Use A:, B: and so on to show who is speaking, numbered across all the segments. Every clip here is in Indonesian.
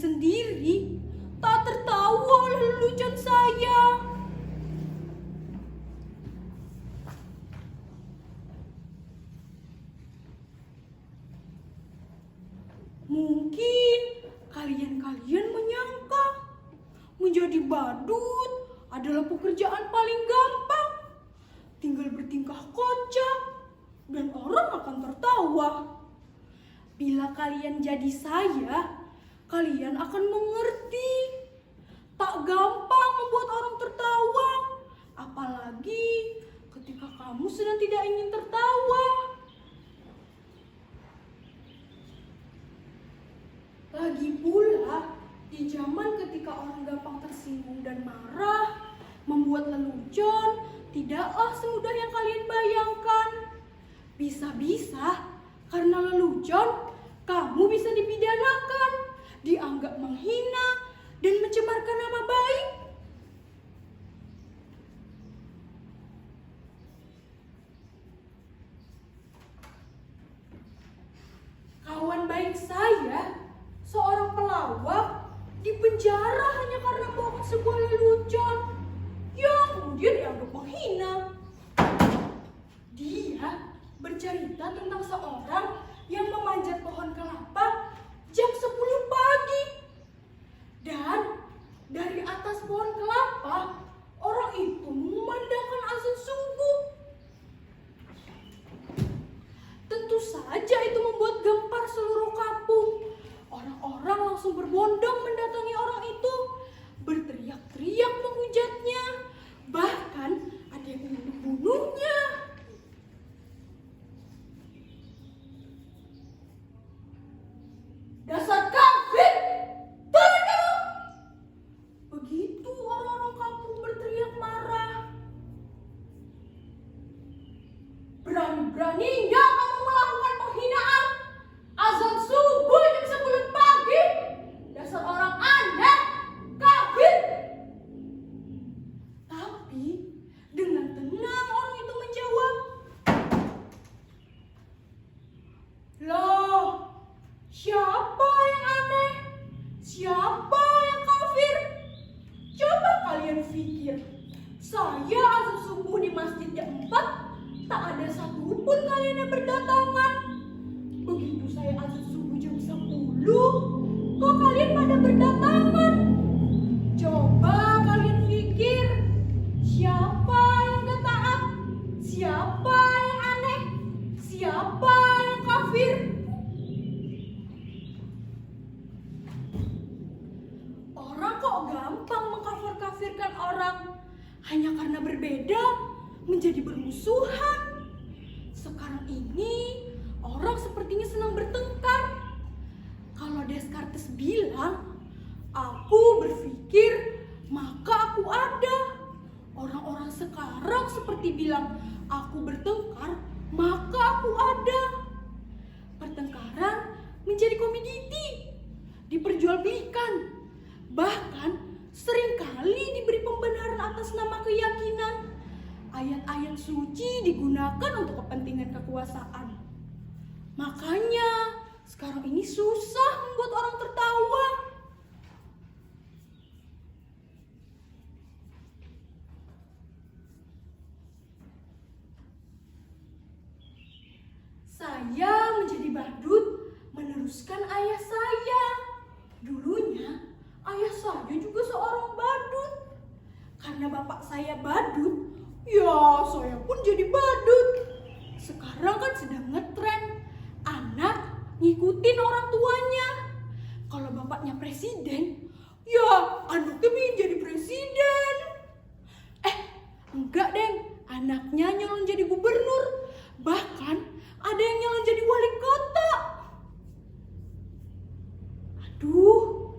A: sendiri tak tertawa oleh lelucon saya. Mungkin kalian menyangka menjadi badut adalah pekerjaan paling gampang. Tinggal bertingkah kocak dan orang akan tertawa. Bila kalian jadi saya, kalian akan mengerti. Tak gampang membuat orang tertawa, apalagi ketika kamu sedang tidak ingin tertawa. Lagi pula, di zaman ketika orang gampang tersinggung dan marah, membuat lelucon tidaklah semudah yang kalian bayangkan. Bisa-bisa karena lelucon, kamu bisa dipidanakan, dianggap menghina, dan mencemarkan nama baik. Kawan baik saya, seorang pelawak, dipenjara hanya karena membawakan sebuah lelucon yang kemudian dianggap menghina. Dia bercerita tentang seorang yang memanjat pohon kelapa jam 10 pagi. Dan dari atas pohon kelapa, orang itu memandangkan azan subuh. Tentu saja itu membuat gempar seluruh kampung. Orang-orang langsung berbondong mendatangi orang itu, berteriak-teriak menghujatnya. Bahkan ada yang ingin membunuhnya. Dasar kafir! Turun kamu! Begitu orang-orang kampung berteriak marah. Berani-beraninya kamu melakukan penghinaan azan subuh jam 10 pagi. Dasar orang aneh, kafir. Tapi dengan tenang orang itu menjawab, "Loh, siapa yang aneh? Siapa yang kafir? Coba kalian pikir, saya azan subuh di masjid jam 4, tak ada satupun kalian yang berdatangan. Begitu saya azan subuh jam 10, kok kalian pada berdatangan? Coba kalian pikir, siapa yang gak taat? Siapa yang aneh? Siapa yang kafir?" Orang kok gampang mengkafir-kafirkan orang hanya karena berbeda menjadi bermusuhan. Sekarang ini orang sepertinya senang bertengkar. Kalau Descartes bilang, "Aku berpikir, maka aku ada." Orang-orang sekarang seperti bilang, "Aku bertengkar, maka aku ada." Pertengkaran menjadi komoditi, diperjualbelikan. Bahkan seringkali diberi pembenaran atas nama keyakinan. Ayat-ayat suci digunakan untuk kepentingan kekuasaan. Makanya sekarang ini susah membuat orang tertawa. Saya menjadi badut meneruskan ayah saya. Dulunya ayah saya juga seorang badut. Karena bapak saya badut, ya saya pun jadi badut. Sekarang kan sedang ngetren anak ngikutin orang tuanya. Kalau bapaknya presiden, ya anaknya ingin jadi presiden. Enggak deng, anaknya nyalon jadi gubernur. Bahkan ada yang nyalon jadi wali kota. Aduh,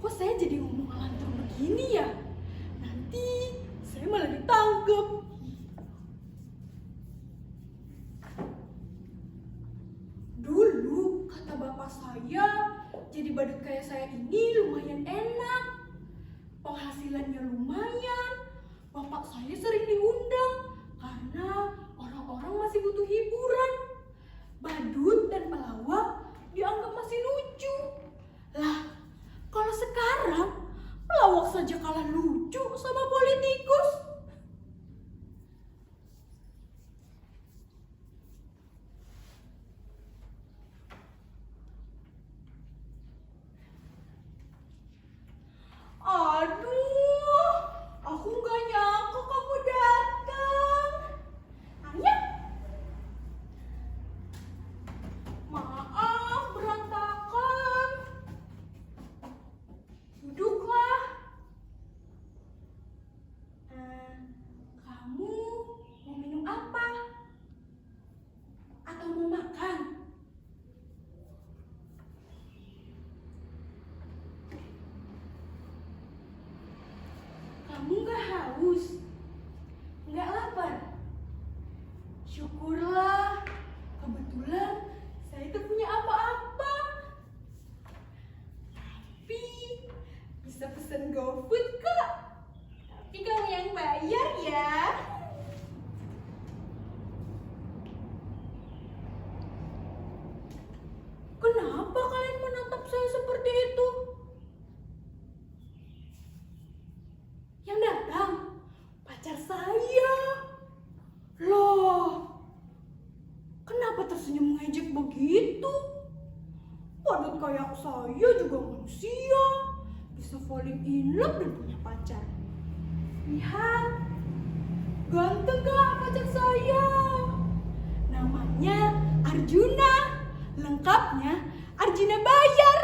A: kok saya jadi ngomong ngelantur begini ya? Nanti saya malah ditangkap. Dulu kata bapak saya, jadi badut kayak saya ini lumayan enak. Penghasilannya lumayan. Bapak saya sering diundang karena orang-orang masih butuh hiburan. Badut dan pelawak dianggap masih lucu. Lah, kalau haus. Nggak lapar. Syukurlah, kebetulan saya itu punya apa-apa. Tapi bisa pesen GoFood kok. Tapi kamu yang bayar ya. Kenapa kalian menatap saya seperti itu? Yang datang pacar saya. Loh, kenapa tersenyum mengejek begitu? Padahal kayak saya juga manusia, bisa falling in love dan punya pacar. Lihat, ganteng gak pacar saya? Namanya Arjuna, lengkapnya Arjuna Bayar.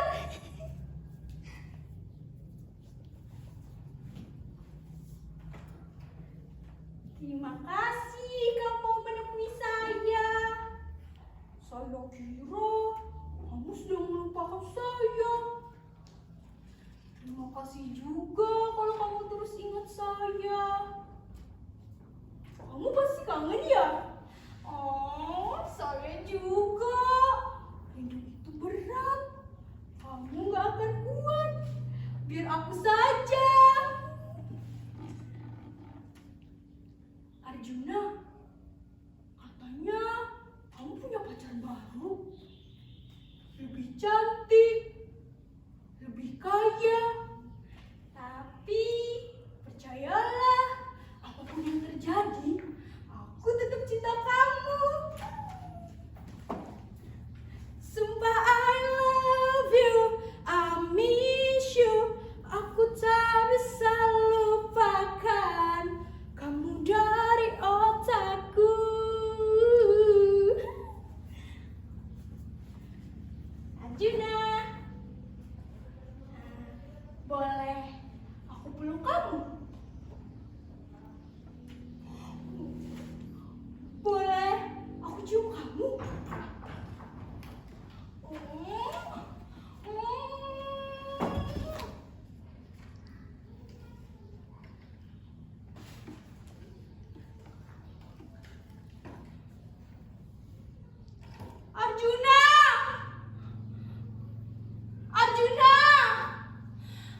A: Terima kasih kamu menemui saya. Saya kira kamu sudah melupakan saya. Terima kasih juga kalau kamu terus ingat saya. Kamu pasti kangen ya? Oh, saya juga. Hidup itu berat. Kamu gak akan kuat. Biar aku saja. Arjuna, katanya kamu punya pacar baru. Lebih cantik, lebih kaya. Tapi percayalah, apapun yang terjadi, aku tetap cinta kamu. Sumpah I love you, I miss you. Aku tak bisa lupakan kamu dari otakku. Arjuna, boleh aku peluk kamu? Boleh aku cium kamu? Arjuna! Arjuna!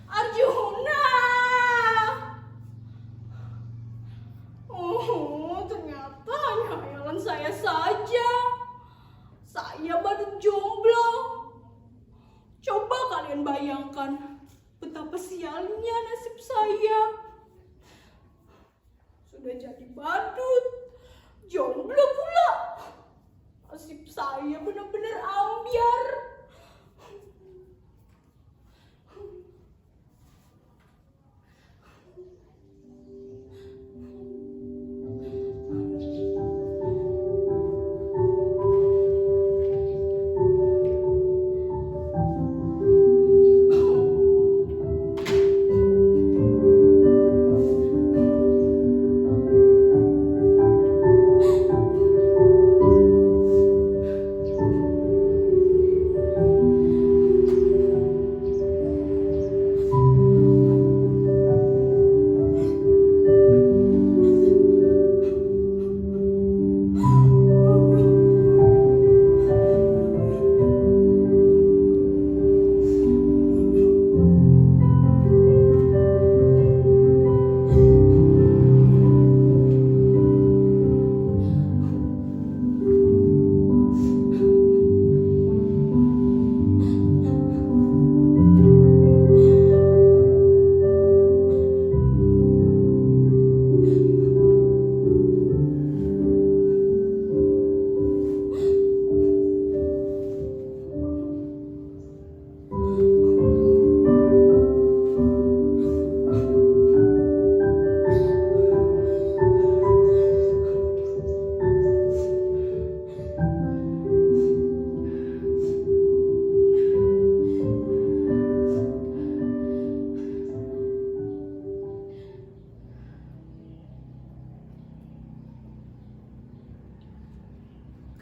A: Arjuna! Oh, ternyata hanya hayalan saya saja. Saya baru jomblo. Coba kalian bayangkan betapa sialnya nasib saya. Sudah jadi badut, jomblo pula. Nasib saya benar-benar ambyar.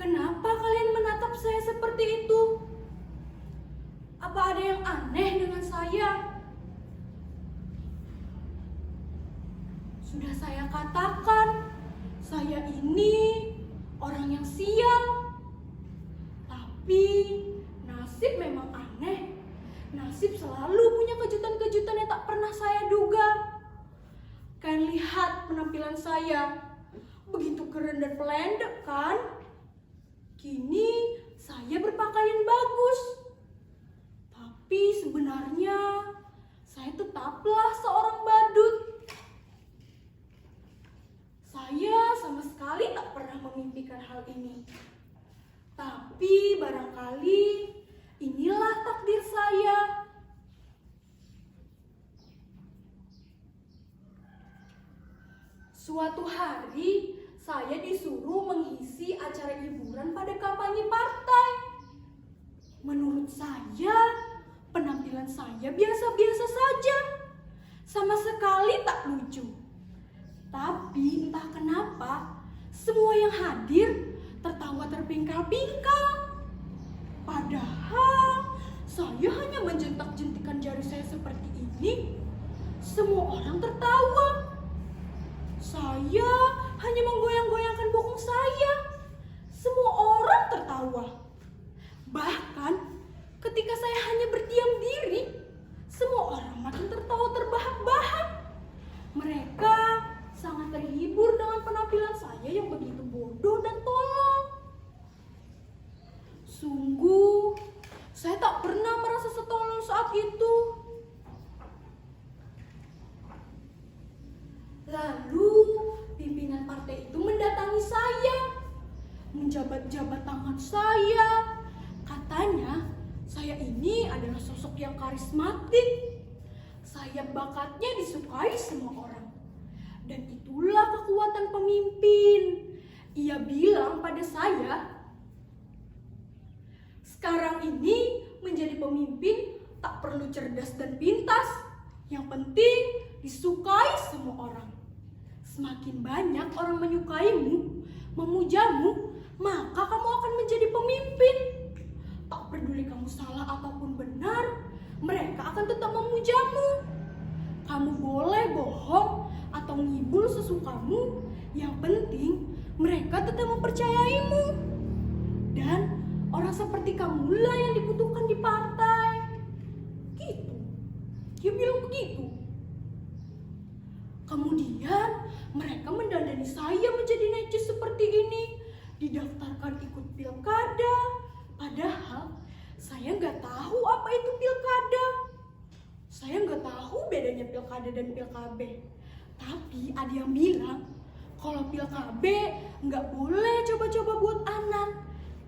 A: Kenapa kalian menatap saya seperti itu? Apa ada yang aneh dengan saya? Sudah saya katakan, saya ini orang yang sial. Tapi nasib memang aneh. Nasib selalu punya kejutan-kejutan yang tak pernah saya duga. Kalian lihat penampilan saya, begitu keren dan pelendek kan? Kini saya berpakaian bagus. Tapi sebenarnya saya tetaplah seorang badut. Saya sama sekali tak pernah memimpikan hal ini. Tapi barangkali inilah takdir saya. Suatu hari saya disuruh mengisi acara hiburan pada kampanye partai. Menurut saya, penampilan saya biasa-biasa saja. Sama sekali tak lucu. Tapi entah kenapa, semua yang hadir tertawa terpingkal-pingkal. Padahal saya hanya menjentak-jentikan jari saya seperti ini. Semua orang tertawa. Saya hanya menggoyang-goyangkan bokong saya. Semua orang tertawa. Bahkan ketika saya hanya berdiam diri, semua orang makin tertawa terbahak-bahak. Mereka sangat terhibur dengan penampilan saya yang begitu bodoh dan tolol. Sungguh, saya tak pernah merasa setolol saat itu. Lalu, pimpinan partai itu mendatangi saya, menjabat-jabat tangan saya. Katanya, saya ini adalah sosok yang karismatik. Saya bakatnya disukai semua orang. Dan itulah kekuatan pemimpin. Ia bilang pada saya, sekarang ini menjadi pemimpin tak perlu cerdas dan pintas. Yang penting disukai semua orang. Semakin banyak orang menyukaimu, memujamu, maka kamu akan menjadi pemimpin. Tak peduli kamu salah ataupun benar, mereka akan tetap memujamu. Kamu boleh bohong atau ngibul sesukamu, yang penting mereka tetap mempercayaimu. Dan orang seperti kamulah yang dibutuhkan di partai. Gitu. Dia bilang begitu. Kemudian mereka mendandani saya menjadi necis seperti ini, didaftarkan ikut pilkada. Padahal saya nggak tahu apa itu pilkada. Saya nggak tahu bedanya pilkada dan pilkabe. Tapi ada yang bilang kalau pilkabe nggak boleh coba-coba buat anak.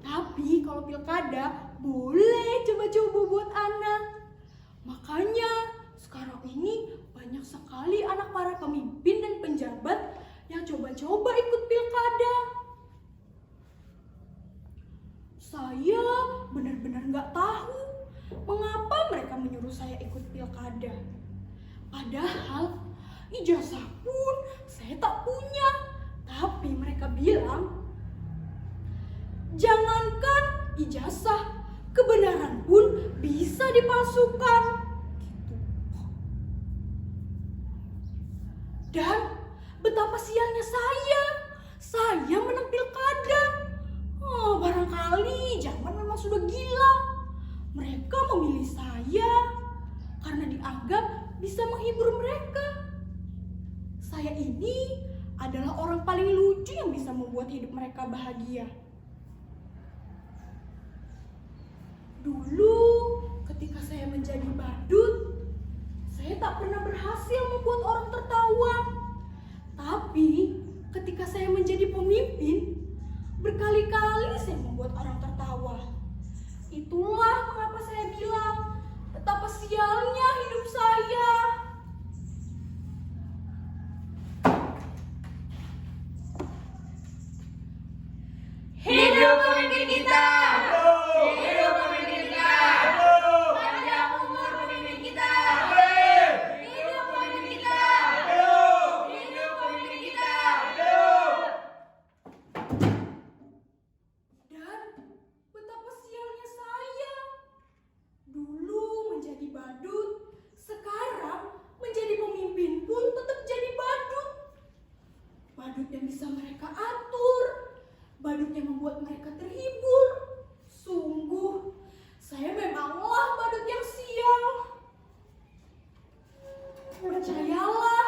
A: Tapi kalau pilkada boleh coba-coba buat anak. Makanya sekarang ini banyak sekali anak para pemimpin dan penjabat yang coba-coba ikut pilkada. Saya benar-benar nggak tahu mengapa mereka menyuruh saya ikut pilkada. Padahal ijazah pun saya tak punya. Tapi mereka bilang, jangankan ijazah, kebenaran pun bisa dipalsukan. Dan betapa sialnya saya menang pilkada. Barangkali zaman memang sudah gila. Mereka memilih saya karena dianggap bisa menghibur mereka. Saya ini adalah orang paling lucu yang bisa membuat hidup mereka bahagia. Dulu ketika saya menjadi badut, saya tak pernah berhasil membuat orang tertawa. Tapi ketika saya menjadi pemimpin, berkali-kali saya membuat orang tertawa. Itulah mengapa saya bilang betapa sialnya hidup saya.
B: Hidup pemimpin kita! Hidup pemimpin kita! Panjang umur pemimpin kita! Hidup pemimpin kita! Hidup pemimpin kita!
A: Dan betapa sialnya saya. Dulu menjadi badut, sekarang menjadi pemimpin pun tetap jadi badut. Percayalah,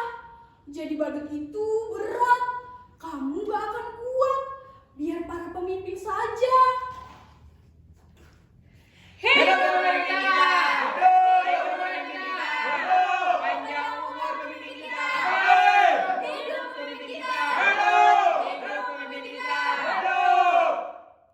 A: jadi badut itu berat. Kamu gak akan kuat. Biar para pemimpin saja